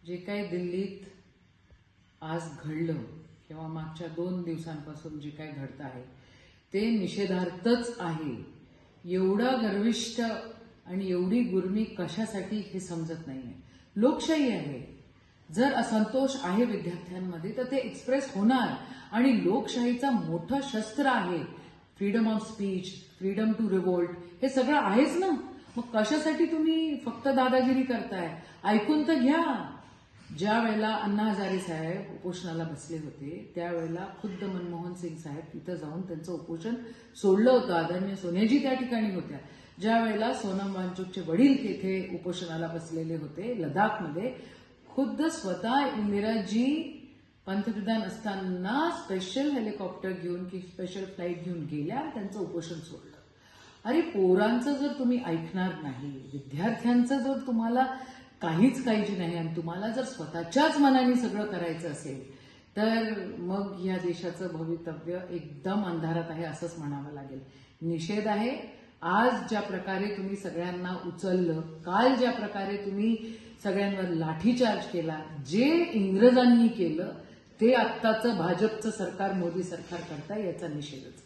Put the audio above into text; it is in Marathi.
जे काही दिल्लीत आज घडलं किंवा मागच्या 2 दिवसांपासून जे काही घडतं आहे ते निषेधार्थच आहे. एवढा गर्विष्ठ आणि एवढी गुर्मी कशासाठी हे समजत नाहीये. लोकशाही आहे. जर असंतोष आहे विद्यार्थ्यांमध्ये तर ते एक्सप्रेस होणार आणि लोकशाहीचा मोठं शस्त्र आहे. Freedom of speech, freedom to revolt हे सगळं आहेच ना. मग कशासाठी तुम्ही फक्त दादागिरी करताय? ऐकून तर घ्या. ज्या वेळेला अण्णा हजारे साहेब उपोषणाला बसले होते त्यावेळेला खुद्द मनमोहन सिंग साहेब तिथं जाऊन त्यांचं उपोषण सोडलं होतं. आदरणीय सोनियाजी त्या ठिकाणी होत्या. ज्या वेळेला सोनम वांगचुकचे वडील तिथे उपोषणाला बसलेले होते लडाखमध्ये, खुद्द स्वतः इंदिराजी पंतप्रधान असताना स्पेशल हेलिकॉप्टर घेऊन की स्पेशल फ्लाईट घेऊन गेल्या, त्यांचं उपोषण सोडलं. अरे पोरांचं जर तुम्ही ऐकणार नाही, विद्यार्थ्यांचं जर तुम्हाला काहीच काळजी नाही आणि तुम्हाला जर स्वतःच्याच मनाने सगळं करायचं असेल तर मग या देशाचं भवितव्य एकदम अंधारात आहे असंच म्हणावं लागेल. निषेध आहे. आज ज्या प्रकारे तुम्ही सगळ्यांना उचललं, काल ज्या प्रकारे तुम्ही सगळ्यांवर लाठीचार्ज केला, जे इंग्रजांनी केलं ते आत्ताचं भाजपचं सरकार, मोदी सरकार करताय, याचा निषेधच.